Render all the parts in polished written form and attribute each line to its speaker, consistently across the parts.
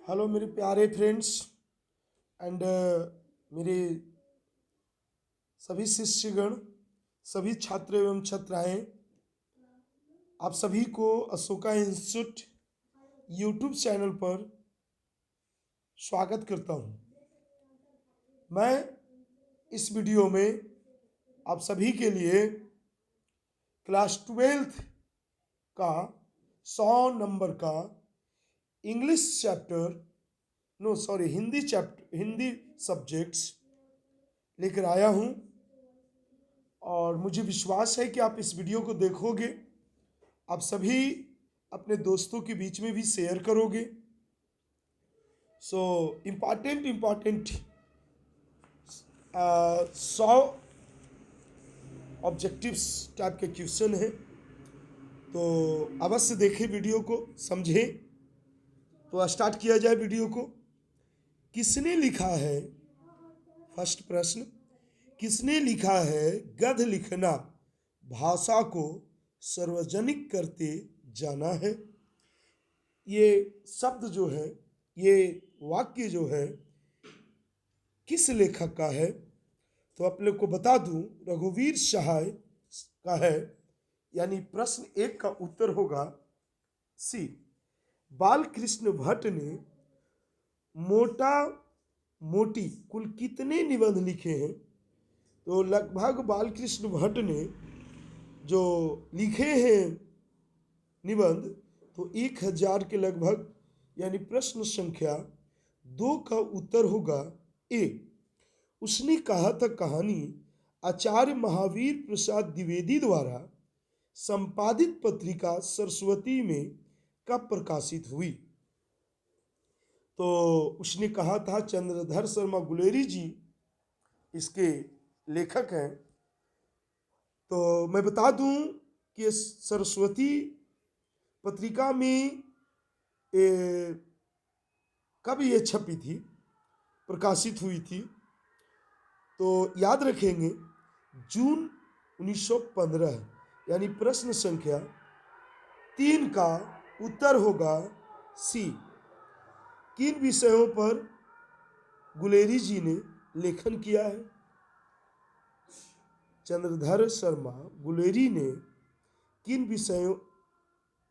Speaker 1: Hello मेरे प्यारे friends and मेरे सभी शिष्यगण, सभी छात्र एवं छात्राएं, आप सभी को अशोका इंस्टीट्यूट यूट्यूब चैनल पर स्वागत करता हूं। मैं इस वीडियो में आप सभी के लिए क्लास 12th का 100 नंबर का इंग्लिश चैप्टर हिंदी सब्जेक्ट्स लेकर आया हूं और मुझे विश्वास है कि आप इस वीडियो को देखोगे, आप सभी अपने दोस्तों के बीच में भी शेयर करोगे। सो इम्पॉर्टेंट 100 ऑब्जेक्टिव्स टाइप के क्वेश्चन है, तो अवश्य देखें वीडियो को, समझें। तो स्टार्ट किया जाए वीडियो को। किसने लिखा है, फर्स्ट प्रश्न, किसने लिखा है गद्य लिखना भाषा को सार्वजनिक करते जाना है। ये शब्द जो है, ये वाक्य जो है, किस लेखक का है? तो आप लोग को बता दूं, रघुवीर सहाय का है। यानी प्रश्न 1 का उत्तर होगा सी। बालकृष्ण भट्ट ने मोटा मोटी कुल कितने निबंध लिखे हैं? तो लगभग बालकृष्ण भट्ट ने जो लिखे हैं निबंध, तो 1000 के लगभग, यानी प्रश्न संख्या 2 का उत्तर होगा ए। उसने कहा था कहानी आचार्य महावीर प्रसाद द्विवेदी द्वारा संपादित पत्रिका सरस्वती में कब प्रकाशित हुई? तो उसने कहा था, चंद्रधर शर्मा गुलेरी जी इसके लेखक हैं। तो मैं बता दूं कि सरस्वती पत्रिका में कब ये छपी थी, प्रकाशित हुई थी? तो याद रखेंगे जून 1915, यानी प्रश्न संख्या 3 का उत्तर होगा सी। किन विषयों पर गुलेरी जी ने लेखन किया है? चंद्रधर शर्मा गुलेरी ने किन विषयों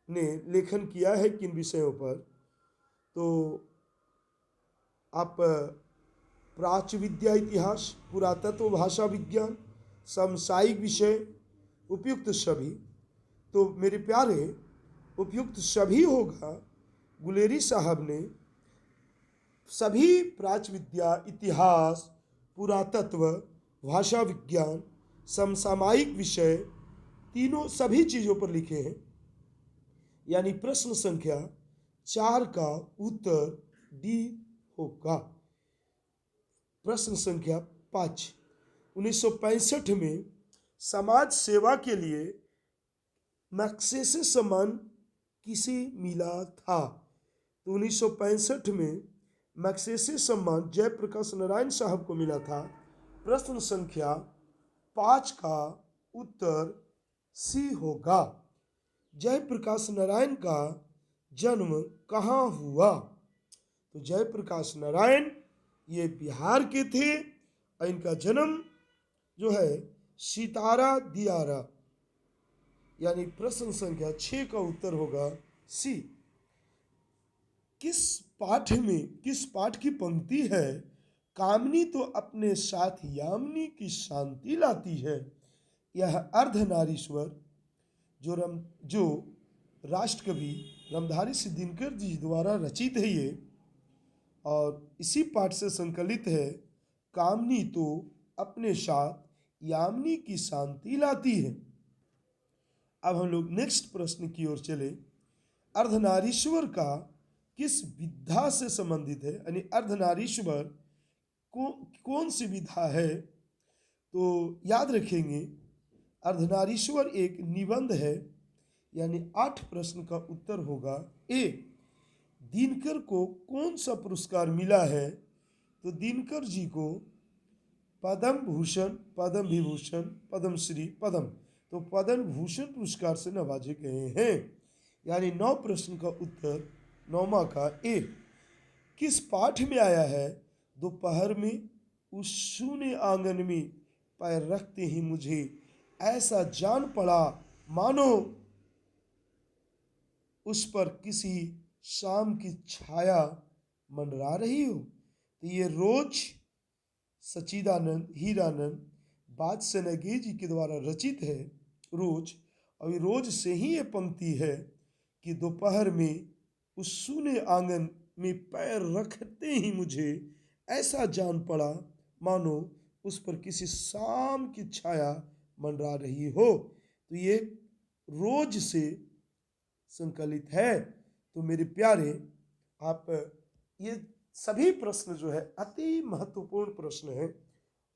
Speaker 1: ने लेखन किया है, किन विषयों पर? तो आप प्राच्य विद्या इतिहास, पुरातत्व, भाषा विज्ञान, समसामयिक विषय, उपयुक्त सभी। तो मेरे प्यारे, उपयुक्त सभी होगा। गुलेरी साहब ने सभी प्राच्य विद्या, इतिहास, पुरातत्व, भाषा विज्ञान, समसामयिक विषय, तीनों सभी चीज़ों पर लिखे हैं। यानी प्रश्न संख्या 4 का उत्तर डी होगा। प्रश्न संख्या 5, 1965 में समाज सेवा के लिए मैग्सेसे सम्मान किसे मिला था? तो 1965 में मैग्सेसे सम्मान जयप्रकाश नारायण साहब को मिला था। प्रश्न संख्या 5 का उत्तर सी होगा। जयप्रकाश नारायण का जन्म कहाँ हुआ? तो जयप्रकाश नारायण ये बिहार के थे और इनका जन्म जो है सितारा दियारा, यानी प्रश्न संख्या 6 का उत्तर होगा सी। किस पाठ की पंक्ति है, कामनी तो अपने साथ यामिनी की शांति लाती है? यह अर्धनारीश्वर जो राष्ट्रकवि रामधारी सिंह दिनकर जी द्वारा रचित है ये, और इसी पाठ से संकलित है। कामनी तो अपने साथ यामिनी की शांति लाती है। अब हम लोग नेक्स्ट प्रश्न की ओर चले। अर्धनारीश्वर का किस विधा से संबंधित है? यानी अर्धनारीश्वर कौन सी विधा है? तो याद रखेंगे अर्धनारीश्वर एक निबंध है। यानी 8 प्रश्न का उत्तर होगा ए। दिनकर को कौन सा पुरस्कार मिला है? तो दिनकर जी को पद्म भूषण, पद्म विभूषण, पद्मश्री, पद्म, तो पद्म भूषण पुरस्कार से नवाजे गए हैं। यानी 9 प्रश्न का उत्तर 9वां का ए। किस पाठ में आया है? दोपहर में उस शून्य आंगन में पैर रखते ही मुझे ऐसा जान पड़ा मानो उस पर किसी शाम की छाया मंडरा रही हो। तो ये रोज सच्चिदानंद हीरानंद बादशाह जी के द्वारा रचित है। रोज, और ये रोज से ही ये पंक्ति है कि दोपहर में उस शून्य आंगन में पैर रखते ही मुझे ऐसा जान पड़ा मानो उस पर किसी शाम की छाया मंडरा रही हो। तो ये रोज से संकलित है। तो मेरे प्यारे, आप ये सभी प्रश्न जो है अति महत्वपूर्ण प्रश्न है,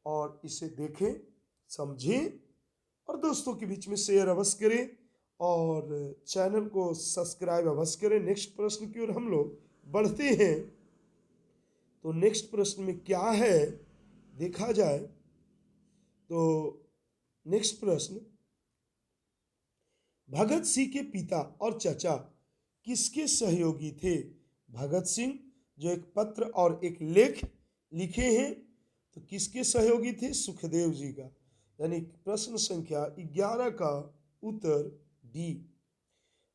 Speaker 1: और इसे देखें, समझें और दोस्तों के बीच में शेयर अवश्य करें और चैनल को सब्सक्राइब अवश्य करें। नेक्स्ट प्रश्न की ओर हम लोग बढ़ते हैं। तो नेक्स्ट प्रश्न में क्या है देखा जाए तो नेक्स्ट प्रश्न, भगत सिंह के पिता और चाचा किसके सहयोगी थे? भगत सिंह जो एक पत्र और एक लेख लिखे हैं, तो किसके सहयोगी थे? सुखदेव जी का। यानी प्रश्न संख्या 11 का उत्तर डी।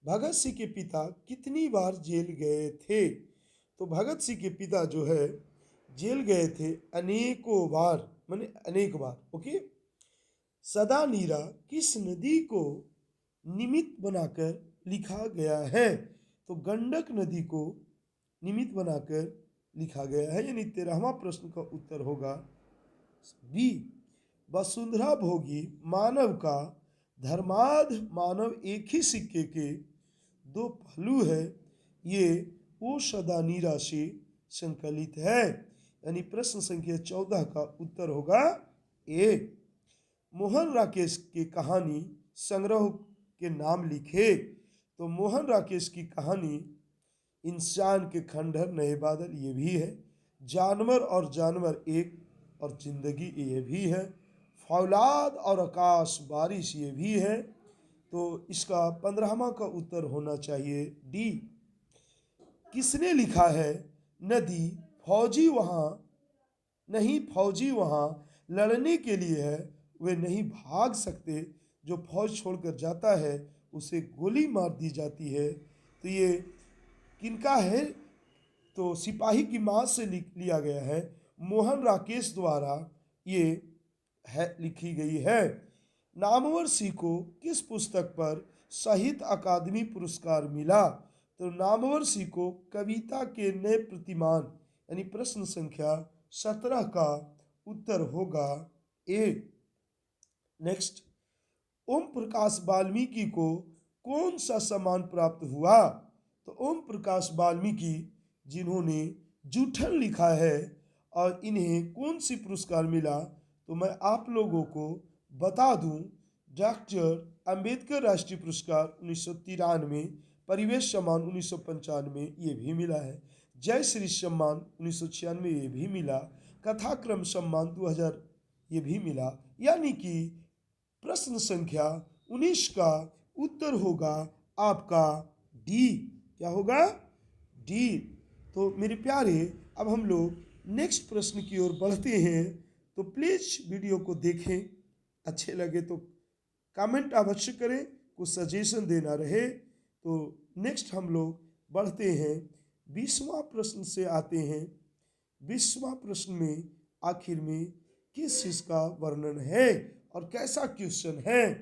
Speaker 1: भगत सिंह के पिता कितनी बार जेल गए थे? तो भगत सिंह के पिता जो है जेल गए थे अनेकों बार, माने अनेक बार। ओके। सदा नीरा किस नदी को निमित्त बनाकर लिखा गया है? तो गंडक नदी को निमित्त बनाकर लिखा गया है। यानी 13वां प्रश्न का उत्तर होगा बी। वसुंधरा भोगी मानव का धर्माध मानव एक ही सिक्के के दो पहलू है, ये ओ सदा नीरा से संकलित है। यानी प्रश्न संख्या 14 का उत्तर होगा ए। मोहन राकेश के कहानी संग्रह के नाम लिखे। तो मोहन राकेश की कहानी इंसान के खंडहर, नए बादल ये भी है, जानवर और जानवर एक और जिंदगी ये भी है, फौलाद और आकाश बारिश ये भी है। तो इसका 15वां का उत्तर होना चाहिए डी। किसने लिखा है नदी फौजी वहाँ नहीं, फौजी वहाँ लड़ने के लिए है, वे नहीं भाग सकते, जो फौज छोड़कर जाता है उसे गोली मार दी जाती है। तो ये किनका है? तो सिपाही की माँ से लिया गया है, मोहन राकेश द्वारा ये है लिखी गई है। नामवर सिंह को किस पुस्तक पर साहित्य अकादमी पुरस्कार मिला? तो नामवर सिंह को कविता के नए प्रतिमान, यानी प्रश्न संख्या 17 का उत्तर होगा ए। नेक्स्ट, ओम प्रकाश वाल्मीकि को कौन सा सम्मान प्राप्त हुआ? तो ओम प्रकाश वाल्मीकि जिन्होंने जूठन लिखा है, और इन्हें कौन सी पुरस्कार मिला? तो मैं आप लोगों को बता दूं, डॉक्टर अंबेडकर राष्ट्रीय पुरस्कार 1993, परिवेश सम्मान 1995 ये भी मिला है, जय श्री सम्मान 1996 ये भी मिला, कथाक्रम सम्मान 2000 ये भी मिला। यानी कि प्रश्न संख्या 19 का उत्तर होगा आपका डी। क्या होगा? डी। तो मेरे प्यारे, अब हम लोग नेक्स्ट प्रश्न की ओर बढ़ते हैं। तो प्लीज वीडियो को देखें, अच्छे लगे तो कमेंट अवश्य करें, कुछ सजेशन देना रहे। तो नेक्स्ट हम लोग बढ़ते हैं 20वां प्रश्न से आते हैं। 20वां प्रश्न में आखिर में किस चीज का वर्णन है और कैसा क्वेश्चन है?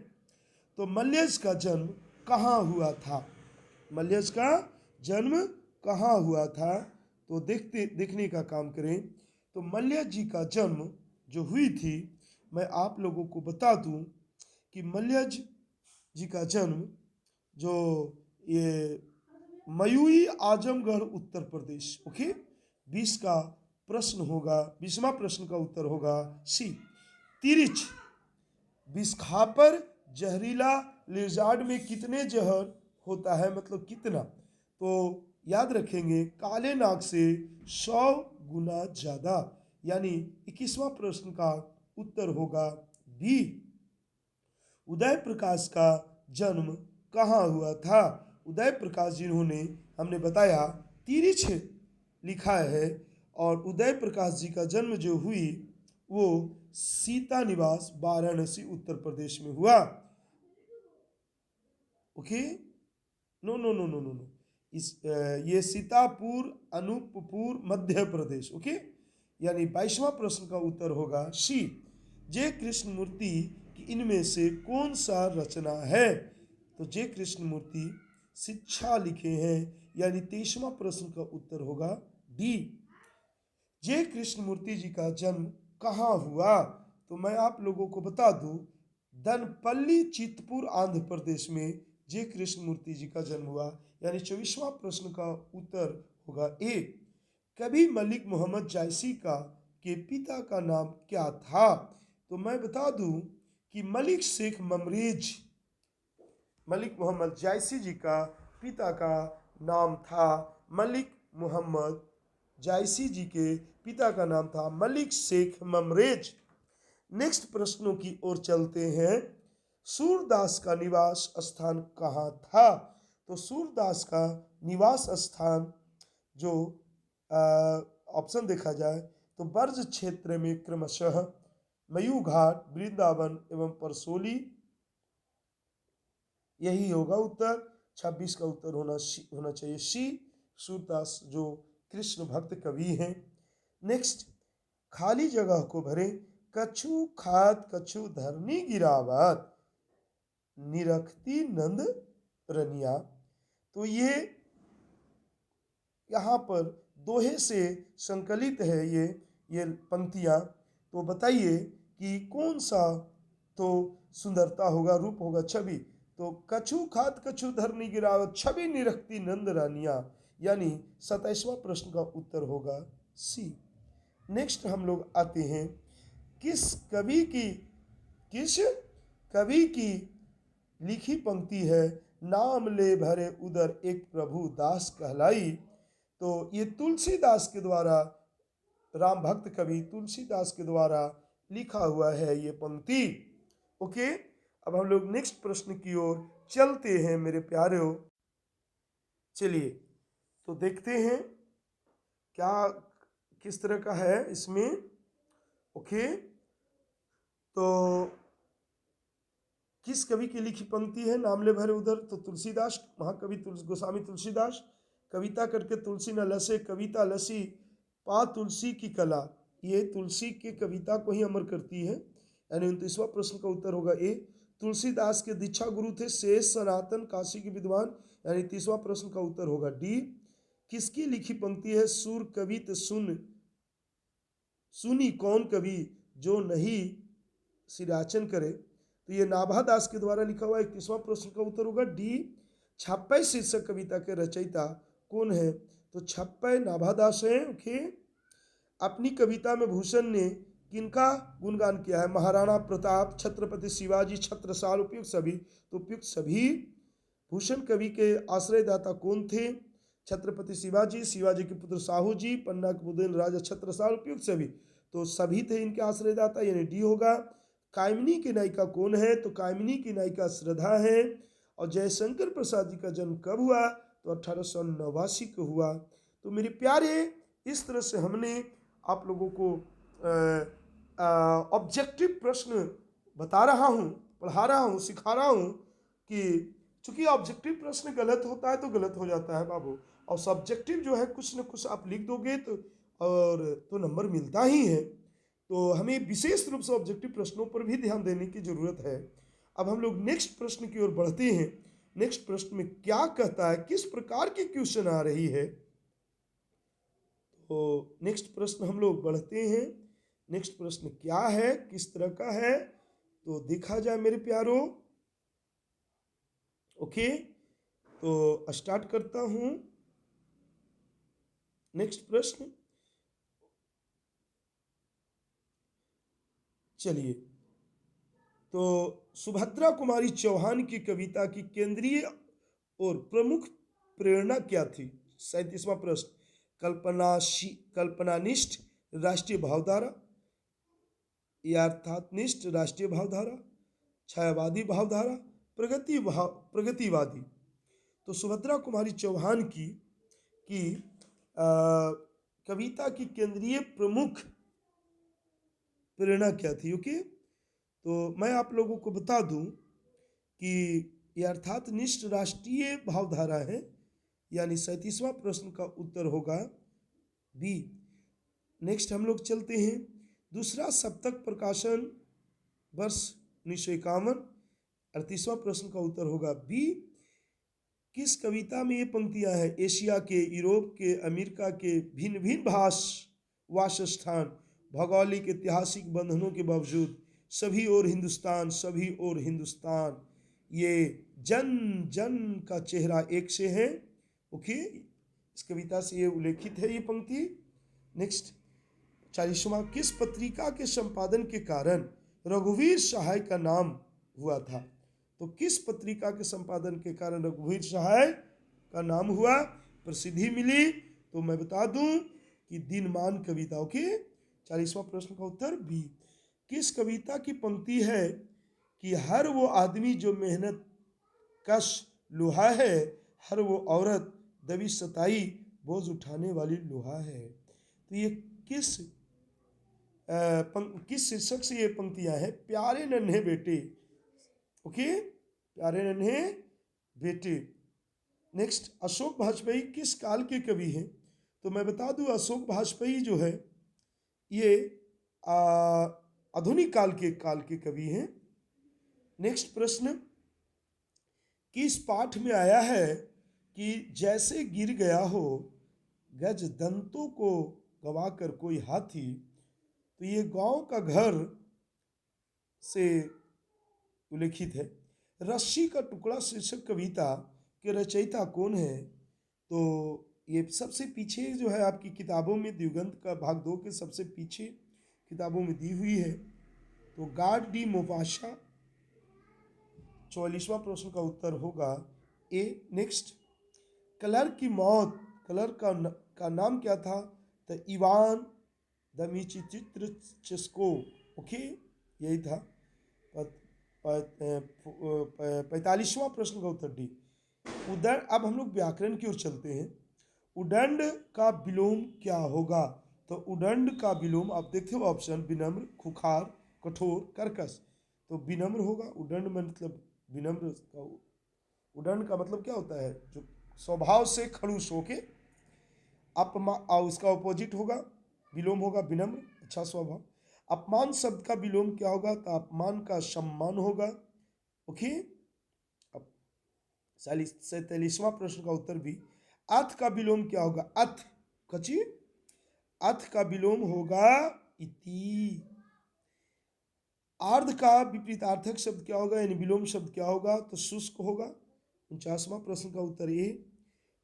Speaker 1: तो मल्यज का जन्म कहाँ हुआ था? मल्यज का जन्म कहाँ हुआ था? तो देखने का काम करें। तो मल्यज जी का जन्म जो हुई थी, मैं आप लोगों को बता दूं कि मल्यज जी का जन्म जो ये मयूई आजमगढ़ उत्तर प्रदेश। ओके। 20 का प्रश्न होगा, 20वां प्रश्न का उत्तर होगा सी। तिरिच बिस्खापर जहरीला लिजार्ड में कितने जहर होता है, मतलब कितना? तो याद रखेंगे काले नाग से 100 गुना ज्यादा। यानी 21वां प्रश्न का उत्तर होगा बी। उदय प्रकाश का जन्म कहाँ हुआ था? उदय प्रकाश जिन्होंने हमने बताया तिरिच लिखा है। और उदय प्रकाश जी का जन्म जो हुई वो सीता निवास वाराणसी उत्तर प्रदेश में हुआ। Okay, no no no no no no, ये सीतापुर अनूपपुर मध्य प्रदेश। ओके, यानी 22वां प्रश्न का उत्तर होगा सी, जय कृष्ण मूर्ति की इनमें से कौन सा रचना है। तो जय कृष्ण मूर्ति शिक्षा लिखे हैं, यानी 23वां प्रश्न का उत्तर होगा डी। जय कृष्ण मूर्ति जी का जन्म कहाँ हुआ, तो मैं आप लोगों को बता दूं, दनपल्ली चितपुर आंध्र प्रदेश में जय कृष्ण मूर्ति जी का जन्म हुआ। यानी 24वां प्रश्न का उत्तर होगा ए। कवि मलिक मोहम्मद जायसी का के पिता का नाम क्या था, तो मैं बता दूं कि मलिक शेख ममरेज, मलिक मोहम्मद जायसी जी का पिता का नाम था मलिक मोहम्मद जायसी जी के पिता का नाम था मलिक शेख ममरेज। नेक्स्ट प्रश्नों की ओर चलते हैं। सूरदास का निवास स्थान कहाँ था, तो सूरदास का निवास स्थान जो ऑप्शन देखा जाए तो ब्रज क्षेत्र में क्रमशः मयू घाट, वृंदावन एवं परसोली, यही होगा उत्तर। 26 का उत्तर होना चाहिए सी, सूरदास जो कृष्ण भक्त कवि हैं। नेक्स्ट, खाली जगह को भरे, कछु खात कछु धरनी गिरावत, निरखती नंद रनिया। तो ये यहाँ पर दोहे से संकलित है ये पंक्तियाँ। तो बताइए कि कौन सा तो सुंदरता होगा, रूप होगा, छवि। तो कछु खात कछु धरनी गिरावत, छवि निरखती नंद रानिया, यानी 27वां प्रश्न का उत्तर होगा सी। नेक्स्ट हम लोग आते हैं, किस कवि की लिखी पंक्ति है, नाम ले भरे उदर एक प्रभु दास कहलाई। तो ये तुलसीदास के द्वारा, राम भक्त कवि तुलसीदास के द्वारा लिखा हुआ है ये पंक्ति। ओके, अब हम लोग नेक्स्ट प्रश्न की ओर चलते हैं मेरे प्यारों। चलिए तो देखते हैं क्या किस तरह का है इसमें। ओके, तो किस कवि की लिखी पंक्ति है, नाम ले भरे उधर, तो तुलसीदास, महाकवि गोस्वामी तुलसीदास। कविता करके तुलसी न लसे, कविता लसी पा तुलसी की कला, ये तुलसी की कविता को ही अमर करती है। यानी 29वां प्रश्न का उत्तर होगा ए। तुलसीदास के दीक्षा गुरु थे शेष सनातन काशी के विद्वान, यानी 30वां प्रश्न का उत्तर होगा डी। किसकी लिखी पंक्ति है, सुर कवित सुनी कौन कवि जो नहीं सिराचन करे, तो ये नाभादास के द्वारा लिखा हुआ 31वां प्रश्न का उत्तर होगा डी। छप्पय शीर्षक कविता के रचयिता कौन है, तो छप्पय नाभादास हैं। ओके, अपनी कविता में भूषण ने किनका गुणगान किया है, महाराणा प्रताप, छत्रपति शिवाजी, छत्रसाल, उपयुक्त सभी। तो उपयुक्त सभी। भूषण कवि के आश्रयदाता कौन थे, छत्रपति शिवाजी, शिवाजी के पुत्र साहू जी, पन्ना के बुदेन राजा छत्रसाल, उपयुक्त सभी। तो सभी थे इनके आश्रयदाता, यानी डी होगा। कामिनी की नायिका कौन है, तो कामिनी की नायिका श्रद्धा है। और जयशंकर प्रसाद जी का जन्म कब हुआ, तो 1889 को हुआ। तो मेरे प्यारे, इस तरह से हमने आप लोगों को ऑब्जेक्टिव प्रश्न बता रहा हूँ, पढ़ा रहा हूँ, सिखा रहा हूँ कि चूंकि ऑब्जेक्टिव प्रश्न गलत होता है तो गलत हो जाता है बाबू, और सब्जेक्टिव जो है कुछ न कुछ आप लिख दोगे तो नंबर मिलता ही है। तो हमें विशेष रूप से ऑब्जेक्टिव प्रश्नों पर भी ध्यान देने की जरूरत है। अब हम लोग नेक्स्ट प्रश्न की ओर बढ़ते हैं। नेक्स्ट प्रश्न में क्या कहता है, किस प्रकार की क्वेश्चन आ रही है। तो नेक्स्ट प्रश्न हम लोग बढ़ते हैं। नेक्स्ट प्रश्न क्या है, किस तरह का है, तो देखा जाए मेरे प्यारों। ओके, तो स्टार्ट करता हूं। नेक्स्ट प्रश्न, चलिए। तो सुभद्रा कुमारी चौहान की कविता की केंद्रीय और प्रमुख प्रेरणा क्या थी। 37वां प्रश्न, कल्पनानिष्ठ राष्ट्रीय भावधारा, यथार्थनिष्ठ राष्ट्रीय भावधारा, छायावादी भावधारा, प्रगतिवादी। तो सुभद्रा कुमारी चौहान की कविता की केंद्रीय प्रमुख प्रेरणा क्या थी? ओके, तो मैं आप लोगों को बता दूं कि यह अर्थात निष्ठ राष्ट्रीय भावधारा है, यानी 37वां प्रश्न का उत्तर होगा बी। नेक्स्ट हम लोग चलते हैं, दूसरा सप्तक प्रकाशन वर्ष 1951, 38वां प्रश्न का उत्तर होगा बी। किस कविता में ये पंक्तियां हैं? एशिया के, यूरोप के, अमेरिका के भिन्न भिन्न वासस्थान, भौगोलिक ऐतिहासिक बंधनों के बावजूद सभी और हिंदुस्तान, सभी और हिंदुस्तान, ये जन जन का चेहरा एक से है। ओके, इस कविता से ये उल्लेखित है ये पंक्ति। नेक्स्ट 40वां, किस पत्रिका के संपादन के कारण रघुवीर सहाय का नाम हुआ था? तो किस पत्रिका के संपादन के कारण रघुवीर सहाय का नाम हुआ, प्रसिद्धि मिली? तो मैं बता दूं कि दिनमान कविता। ओके, 40वां प्रश्न का उत्तर बी। किस कविता की पंक्ति है कि हर वो आदमी जो मेहनत कश लोहा है, हर वो औरत दबी सताई बोझ उठाने वाली लोहा है? तो ये किस शीर्षक से ये पंक्तियां हैं? प्यारे नन्हे बेटे। ओके, प्यारे नन्हे बेटे। नेक्स्ट, अशोक वाजपेयी किस काल के कवि हैं? तो मैं बता दूं अशोक वाजपेयी जो है ये आधुनिक काल के कवि हैं। नेक्स्ट प्रश्न, किस पाठ में आया है कि जैसे गिर गया हो गज दंतों को गवाकर कोई हाथी? तो ये गांव का घर से उल्लेखित है। रस्सी का टुकड़ा शीर्षक कविता के रचयिता कौन है? तो ये सबसे पीछे जो है आपकी किताबों में, दिवगंत का भाग 2 के सबसे पीछे किताबों में दी हुई है। तो गार्ड डी मोपाशा। 44वां प्रश्न का उत्तर होगा ए। नेक्स्ट, कलर की मौत, कलर का नाम क्या था? तो इवान दमिचित्र चेस्को। ओके, यही था। 45वां प्रश्न का उत्तर डी। उदंड। अब हम लोग व्याकरण की ओर चलते हैं। उदंड का विलोम क्या होगा? तो उदंड का विलोम आप देखते हो ऑप्शन, विनम्र, खुखार, कठोर, कर्कश। तो विनम्र होगा। उदंड मतलब विनम्र का, उदंड का मतलब क्या होता है? जो स्वभाव से खड़ूस होके। उसका ऑपोजिट होगा, विलोम होगा विनम्र, अच्छा स्वभाव। अपमान शब्द का विलोम क्या होगा? तो अपमान का सम्मान होगा। ओके, अब 47वां प्रश्न का उत्तर भी। अथ का विलोम क्या होगा? अथ कची, अथ का विलोम होगा इति। आर्ध का विपरीतार्थक शब्द क्या होगा, यानी विलोम शब्द क्या होगा? तो शुष्क होगा। 49वां प्रश्न का उत्तर ए।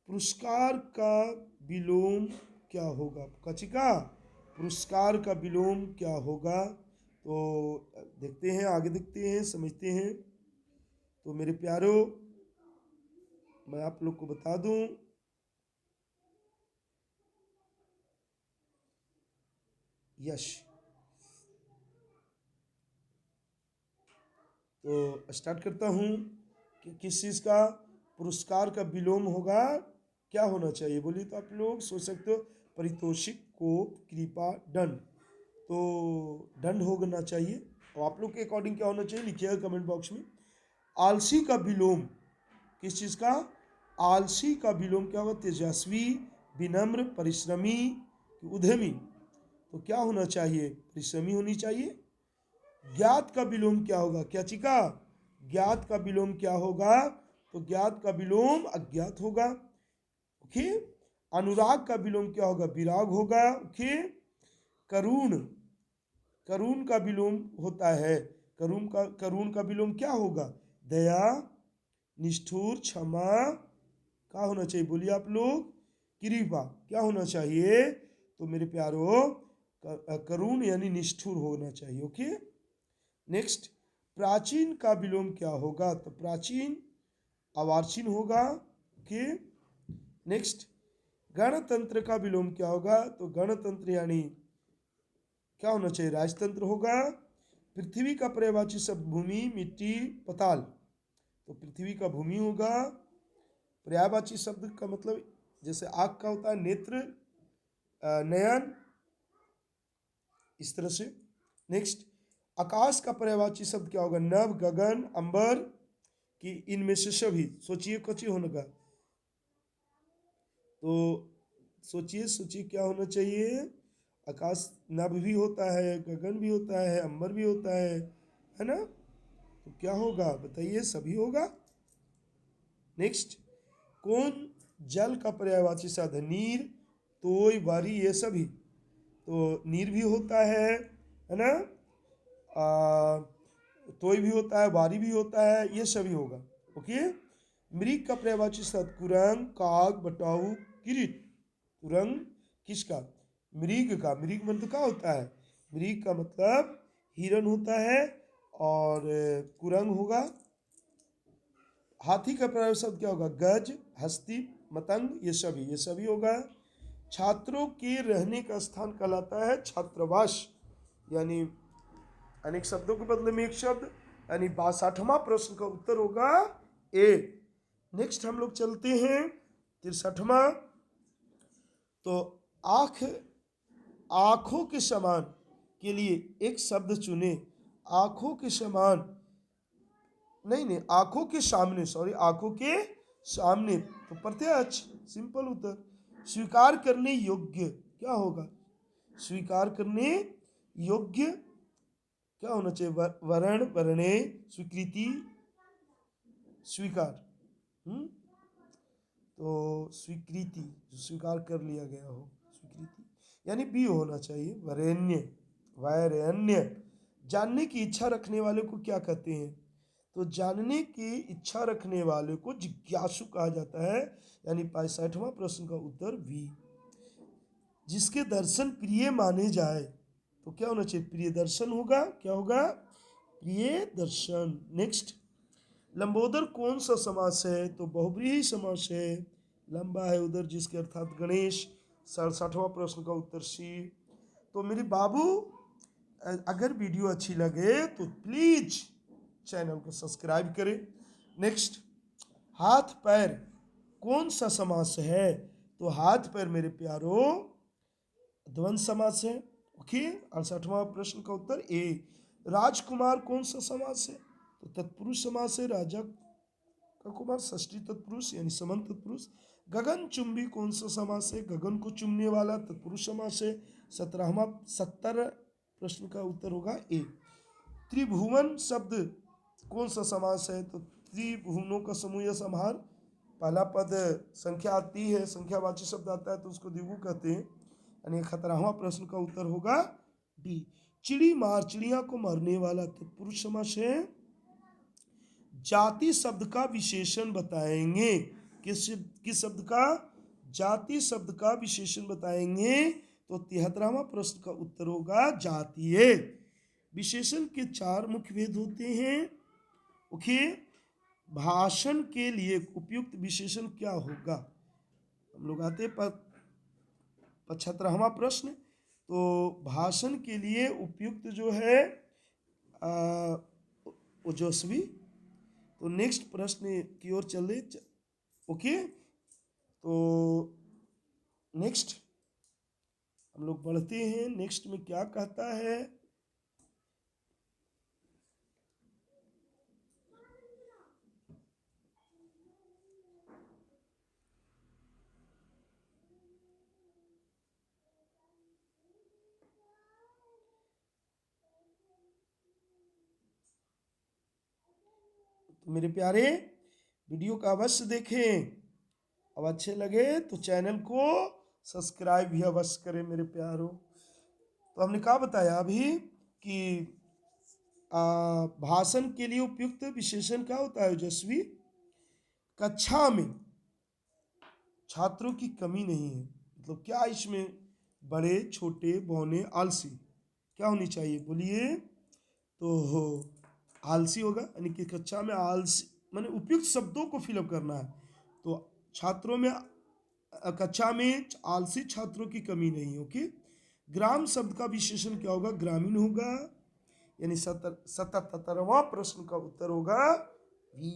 Speaker 1: पुरस्कार का विलोम क्या होगा? कचिका, पुरस्कार का विलोम क्या होगा? तो देखते हैं, आगे देखते हैं, समझते हैं। तो मेरे प्यारो, मैं आप लोग को बता दूं, यश। तो स्टार्ट करता हूं कि किस चीज़ का पुरस्कार का विलोम होगा, क्या होना चाहिए? बोलिए तो आप लोग सोच सकते हो। पारितोषिक, कोप, कृपा, दंड। तो दंड होना चाहिए। और आप लोग के अकॉर्डिंग क्या होना चाहिए लिखिएगा कमेंट बॉक्स में। आलसी का विलोम किस चीज़ का? आलसी का विलोम क्या होगा? तेजस्वी, विनम्र, परिश्रमी, उद्यमी। तो क्या होना चाहिए? परिश्रमी होनी चाहिए। ज्ञात का विलोम क्या होगा? क्या चिका? ज्ञात का विलोम क्या होगा? तो ज्ञात का विलोम अज्ञात होगा। ओके, अनुराग का विलोम क्या होगा? विराग होगा। ओके, करुण, करुण का विलोम होता है, करुण का विलोम क्या होगा? दया, निष्ठुर, क्षमा, क्या होना चाहिए? बोलिए आप लोग। कृपा क्या होना चाहिए? तो मेरे प्यारो करुण यानी निष्ठुर होना चाहिए। ओके, नेक्स्ट, प्राचीन का विलोम क्या होगा? तो प्राचीन अवार्चीन होगा। ओके, नेक्स्ट, गणतंत्र का विलोम क्या होगा? तो गणतंत्र यानी क्या होना चाहिए? राजतंत्र होगा। पृथ्वी का पर्यायवाची शब्द भूमि, मिट्टी, पताल। तो पृथ्वी का भूमि होगा। पर्यायवाची शब्द का मतलब जैसे आँख का होता है नेत्र, नयन, इस तरह से। नेक्स्ट, आकाश का पर्यायवाची शब्द क्या होगा? नभ, गगन, अंबर, कि इनमें से सभी। सोचिए कुछ होने का, तो सोचिए सोचिए क्या होना चाहिए? आकाश, नभ भी होता है, गगन भी होता है, अंबर भी होता है ना? तो क्या होगा बताइए? सभी होगा। नेक्स्ट, कौन जल का पर्यायवाची शब्द है? नीर, तोय, बारी, ये सभी। तो नीर भी होता है ना? तोय भी होता है, बारी भी होता है, ये सभी होगा। ओके। मृग का पर्यायवाची शब्द कुरंग, काग, बटाऊ, किरीट। कुरंग किसका? मृग का। मृग मतलब क्या होता है? मृग का मतलब हिरण होता है, और कुरंग होगा। हाथी का पर्याय शब्द क्या होगा? गज, हस्ती, मतंग, ये सभी होगा। छात्रों के रहने का स्थान कहलाता है छात्रावास, यानी अनेक शब्दों के बदले में एक शब्द, यानी 62वां प्रश्न का उत्तर होगा ए। नेक्स्ट हम लोग चलते हैं 63वां। तो आँख, आँखों के समान के लिए एक शब्द चुने। आँखों के समान, नहीं, आँखों के सामने, सॉरी, आँखों के सामने, तो प्रत्यक्ष, सिंपल उत्तर। स्वीकार करने योग्य क्या होगा? स्वीकार करने योग्य क्या होना चाहिए? वर्ण, वर्णे, स्वीकृति, स्वीकार। तो स्वीकृति, जो स्वीकार कर लिया गया हो, स्वीकृति, यानी बी होना चाहिए। वरेण्य, वैरण्य। जानने की इच्छा रखने वाले को क्या कहते हैं? तो जानने की इच्छा रखने वाले को जिज्ञासु कहा जाता है, यानी 65वां प्रश्न का उत्तर बी। जिसके दर्शन प्रिय माने जाए, तो क्या होना चाहिए? प्रिय दर्शन होगा। क्या होगा? प्रिय दर्शन। नेक्स्ट, लंबोदर कौन सा समास है? तो बहुब्रीहि समास है। लंबा है उदर जिसके, अर्थात गणेश। 67वां प्रश्न का उत्तर सी। तो मेरे बाबू, अगर वीडियो अच्छी लगे तो प्लीज चैनल को सब्सक्राइब करें। नेक्स्ट, हाथ पैर कौन सा समास है? तो हाथ पैर मेरे प्यारो द्वंद्व समास है। ओके। 68वां प्रश्न का उत्तर ए। राजकुमार कौन सा समास है? तो तत्पुरुष समास है। राजा का कुमार षष्ठी तत्पुरुष, यानी समन तत्पुरुष। गगन चुंबी कौन सा समास है? गगन को चुमने वाला तत्पुरुष समास है। 70 प्रश्न का उत्तर होगा ए। त्रिभुवन शब्द कौन सा समास है? तो त्रिभुवनों का समूह या समाहार। पहला पद संख्या आती है, संख्यावाची शब्द आता है तो उसको द्विगु कहते हैं, यानी 71वां प्रश्न का उत्तर होगा डी। चिड़ी मार, चिड़िया को मारने वाला तत्पुरुष समास है। जाति शब्द का विशेषण बताएंगे। किस शब्द का? जाति शब्द का विशेषण बताएंगे। तो 73वां प्रश्न का उत्तर होगा जातीय। विशेषण के 4 मुख्य भेद होते हैं। ओके। भाषण के लिए उपयुक्त विशेषण क्या होगा? हम लोग आते 75वां प्रश्न। तो भाषण के लिए उपयुक्त जो है ओजस्वी। तो नेक्स्ट प्रश्न की ओर चले। ओके। तो नेक्स्ट हम लोग बढ़ते हैं। नेक्स्ट में क्या कहता है? तो मेरे प्यारे, वीडियो का अवश्य देखें। अब अच्छे लगे तो चैनल को सब्सक्राइब भी अवश्य करें मेरे प्यारों। तो हमने क्या बताया अभी कि भाषण के लिए उपयुक्त विशेषण क्या होता है? ओजस्वी। कक्षा में छात्रों की कमी नहीं है, मतलब क्या इसमें? बड़े, छोटे, बौने, आलसी क्या होनी चाहिए? बोलिए। तो आलसी होगा, यानी कि कक्षा में आलसी माने उपयुक्त शब्दों को फिलअप करना है। तो छात्रों में, कक्षा में आलसी छात्रों की कमी नहीं। ओके। ग्राम शब्द का विशेषण क्या होगा? ग्रामीण होगा, यानी 77वां प्रश्न का उत्तर होगा बी।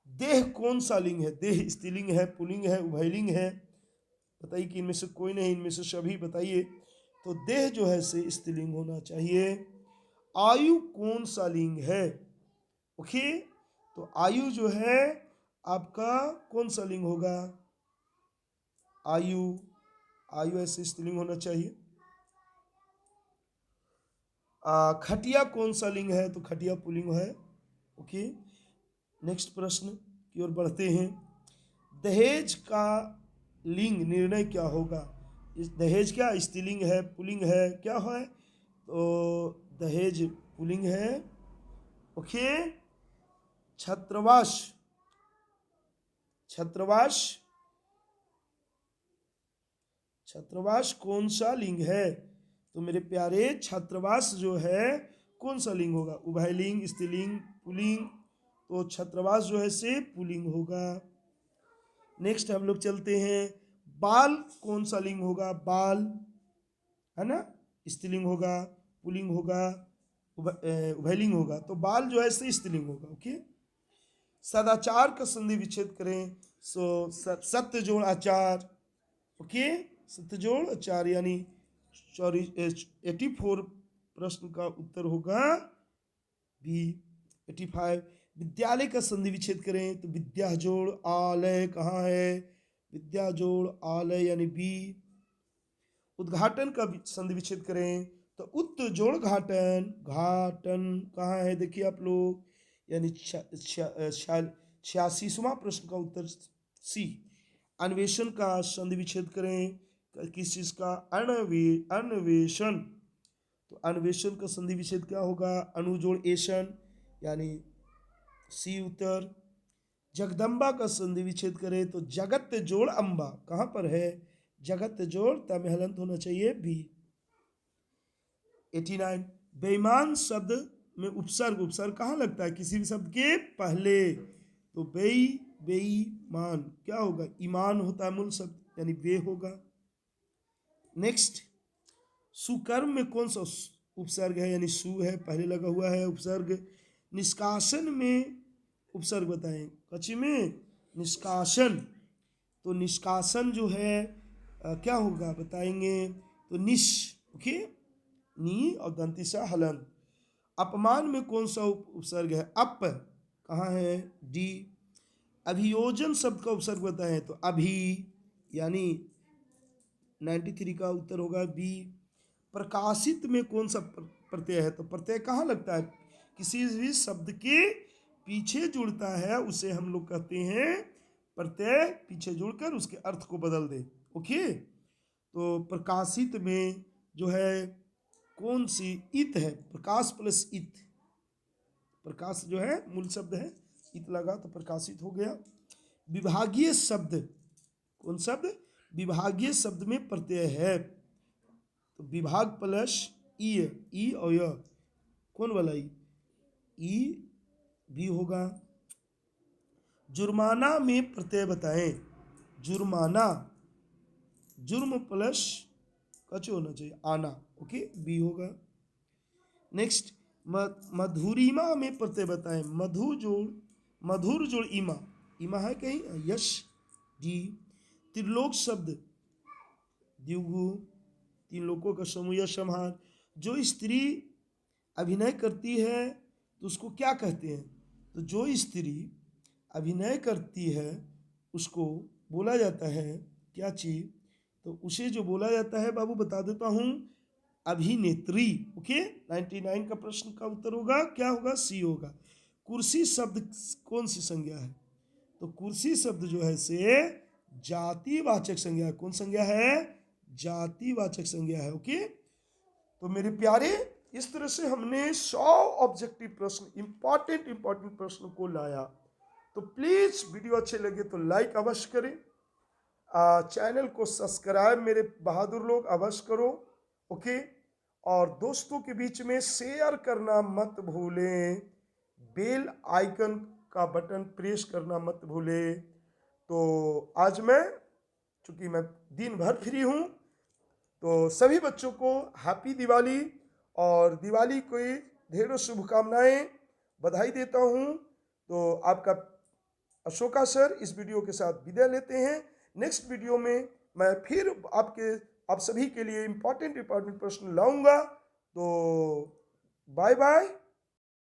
Speaker 1: देह कौन सा लिंग है? देह स्त्रीलिंग है, पुल्लिंग है, उभयलिंग है? बताइए कि इनमें से कोई नहीं, इनमें से सभी बताइए। तो देह जो है से स्त्रीलिंग होना चाहिए। आयु कौन सा लिंग है? ओके, तो आयु जो है आपका कौन सा लिंग होगा? आयु, आयु ऐसे स्त्रीलिंग होना चाहिए। खटिया कौन सा लिंग है? तो खटिया पुल्लिंग है। ओके, नेक्स्ट प्रश्न की ओर बढ़ते हैं। दहेज का लिंग निर्णय क्या होगा? इस दहेज क्या स्त्रीलिंग है, पुल्लिंग है, क्या है? तो दहेज पुल्लिंग है। ओके, छात्रावास, छात्रावास, छात्रावास कौन सा लिंग है? तो मेरे प्यारे छात्रावास जो है कौन सा लिंग होगा? उभयलिंग, स्त्रीलिंग, पुल्लिंग। तो छात्रावास जो है से पुल्लिंग होगा। नेक्स्ट हम लोग चलते हैं। बाल कौन सा लिंग होगा? बाल है ना, स्त्रीलिंग होगा, पुल्लिंग होगा, उभयलिंग होगा। तो बाल जो है से स्त्रीलिंग होगा। ओके, सदाचार का संधि विच्छेद करें। सो सत्य जोड़ आचार। ओके, सत्य जोड़ आचार यानी 84 प्रश्न का उत्तर होगा बी। 85 विद्यालय का संधि विच्छेद करें। तो विद्या जोड़ आलय कहाँ है? विद्या जोड़ आलय यानी बी। उद्घाटन का संधि विच्छेद करें। तो उत जोड़ घाटन, घाटन कहाँ है? देखिए आप लोग, यानी 86वां प्रश्न का उत्तर सी। अन्वेषण का संधि विच्छेद करें। किस चीज का? अन्वेषण। तो अन्वेषण का संधि विच्छेद क्या होगा? अनु जोड़ एशन यानी सी उत्तर। जगदम्बा का संधि विच्छेद करें। तो जगत जोड़ अम्बा कहाँ पर है? जगत जोड़ तय हलंत होना चाहिए बी। 89 बेईमान शब्द में उपसर्ग, उपसर्ग कहाँ लगता है? किसी भी शब्द के पहले। तो बेईमान क्या होगा? ईमान होता है मूल शब्द यानी बे होगा। नेक्स्ट, सुकर्म में कौन सा उपसर्ग है? यानी सु है, पहले लगा हुआ है उपसर्ग। निष्कासन में उपसर्ग बताएं। कच्ची में निष्कासन। तो निष्कासन जो है क्या होगा बताएंगे? तो निश। ओके, नी और दंती सा हलन। अपमान में कौन सा उपसर्ग है? अप कहाँ है? डी। अभियोजन शब्द का उपसर्ग बताएं। तो अभी यानी 93 का उत्तर होगा बी। प्रकाशित में कौन सा प्रत्यय है? तो प्रत्यय कहाँ लगता है? किसी भी शब्द के पीछे जुड़ता है उसे हम लोग कहते हैं प्रत्यय। पीछे जुड़कर उसके अर्थ को बदल दे। ओके, तो प्रकाशित में जो है कौन सी? इत है। प्रकाश प्लस इत। प्रकाश जो है मूल शब्द है, इत लगा तो प्रकाशित हो गया। विभागीय शब्द कौन शब्द? विभागीय शब्द में प्रत्यय है। तो विभाग प्लस ई और य कौन वाला? ई भी होगा। जुर्माना में प्रत्यय बताएं। जुर्माना, जुर्म प्लस कच होना चाहिए आना। ओके, बी होगा। नेक्स्ट, मधुरिमा में प्रत्यय बताएं। मधु जोड़, मधुर जोड़ ईमा, ईमा है कहीं? यश, डी। त्रिलोक शब्द द्विगु, तीन लोगों का समूह या समाहार। जो स्त्री अभिनय करती है तो उसको क्या कहते हैं? तो जो स्त्री अभिनय करती है उसको बोला जाता है क्या चीज? तो उसे जो बोला जाता है बाबू बता देता हूँ, अभिनेत्री। ओके, 99 का प्रश्न का उत्तर होगा क्या होगा? सी होगा। कुर्सी शब्द कौन सी संज्ञा है? तो कुर्सी शब्द जो है से जातिवाचक संज्ञा है। कौन संज्ञा है? जातिवाचक संज्ञा है। ओके, तो मेरे प्यारे इस तरह से हमने 100 ऑब्जेक्टिव प्रश्न, इंपॉर्टेंट प्रश्न को लाया। तो प्लीज वीडियो अच्छे लगे तो लाइक अवश्य करें, चैनल को सब्सक्राइब मेरे बहादुर लोग अवश्य करो। ओके, और दोस्तों के बीच में शेयर करना मत भूलें, बेल आइकन का बटन प्रेस करना मत भूलें। तो आज मैं, चूंकि मैं दिन भर फ्री हूँ, तो सभी बच्चों को हैप्पी दिवाली और दिवाली को ढेरों शुभकामनाएं, बधाई देता हूँ। तो आपका अशोका सर इस वीडियो के साथ विदाई लेते हैं। नेक्स्ट वीडियो में मैं फिर आप सभी के लिए इम्पोर्टेंट प्रश्न लाऊंगा। तो बाय बाय।